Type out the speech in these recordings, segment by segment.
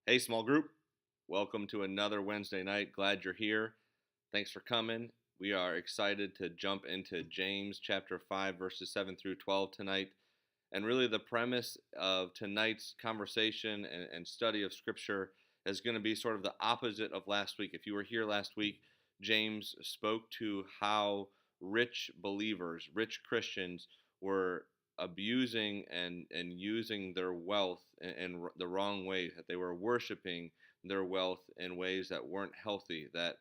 Hey, small group. Welcome to another Wednesday night. Glad you're here. Thanks for coming. We are excited to jump into James chapter 5, verses 7 through 12 tonight. And really, the premise of tonight's conversation and study of Scripture is going to be sort of the opposite of last week. If you were here last week, James spoke to how rich believers, rich Christians, were abusing and using their wealth in the wrong way, that they were worshiping their wealth in ways that weren't healthy, that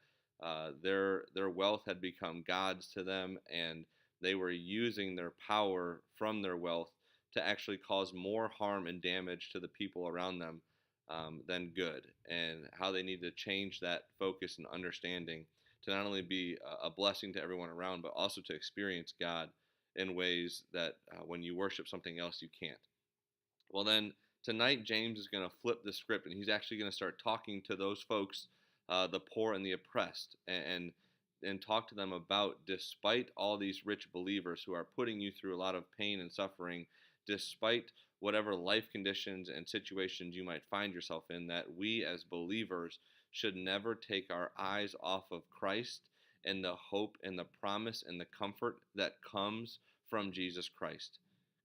their wealth had become gods to them, and they were using their power from their wealth to actually cause more harm and damage to the people around them than good, and how they need to change that focus and understanding to not only be a blessing to everyone around, but also to experience God in ways that when you worship something else, you can't. Well, then tonight, James is going to flip the script and he's actually going to start talking to those folks, the poor and the oppressed, and talk to them about, despite all these rich believers who are putting you through a lot of pain and suffering, despite whatever life conditions and situations you might find yourself in, that we as believers should never take our eyes off of Christ and the hope and the promise and the comfort that comes from Jesus Christ.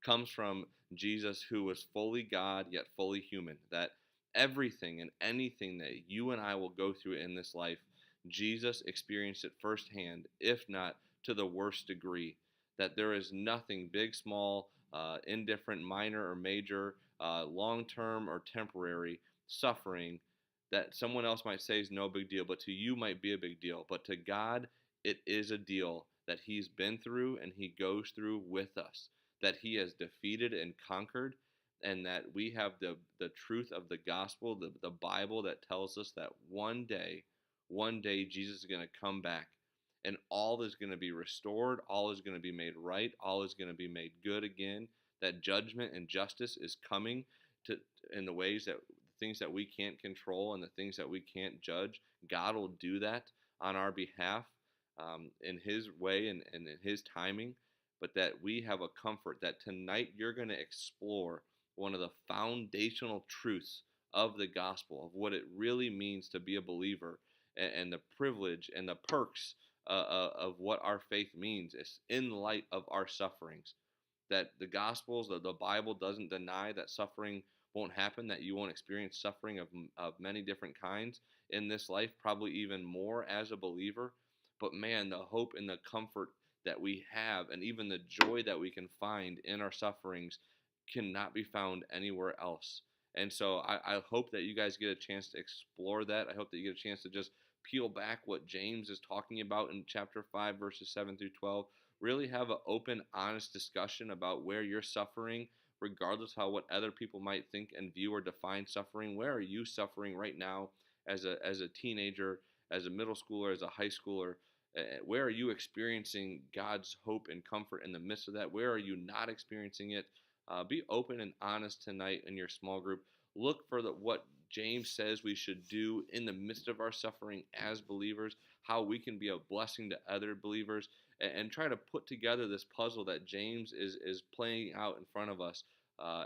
Comes from Jesus, who was fully God yet fully human. That everything and anything that you and I will go through in this life, Jesus experienced it firsthand, if not to the worst degree. That there is nothing big, small, indifferent, minor, or major, long term or temporary suffering that someone else might say is no big deal, but to you might be a big deal. But to God, it is a deal that He's been through and He goes through with us, that He has defeated and conquered, and that we have the truth of the gospel, the Bible, that tells us that one day Jesus is going to come back and all is going to be restored, all is going to be made right, all is going to be made good again, that judgment and justice is coming to in the ways that things that we can't control and the things that we can't judge. God will do that on our behalf in His way and in His timing, but that we have a comfort that tonight you're going to explore one of the foundational truths of the gospel, of what it really means to be a believer, and the privilege and the perks of what our faith means is in light of our sufferings. That the gospels, the Bible doesn't deny that suffering won't happen, that you won't experience suffering of many different kinds in this life, probably even more as a believer. But man, the hope and the comfort that we have, and even the joy that we can find in our sufferings, cannot be found anywhere else. And so I hope that you guys get a chance to explore that. I hope that you get a chance to just peel back what James is talking about in chapter 5, verses 7 through 12. Really have an open, honest discussion about where you're suffering, regardless of how what other people might think and view or define suffering. Where are you suffering right now as a teenager, as a middle schooler, as a high schooler? Where are you experiencing God's hope and comfort in the midst of that? Where are you not experiencing it? Be open and honest tonight in your small group. Look for what James says we should do in the midst of our suffering as believers, how we can be a blessing to other believers, and try to put together this puzzle that James is playing out in front of us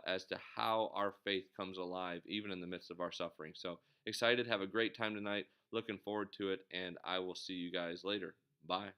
as to how our faith comes alive even in the midst of our suffering. So excited, have a great time tonight, looking forward to it, and I will see you guys later. Bye.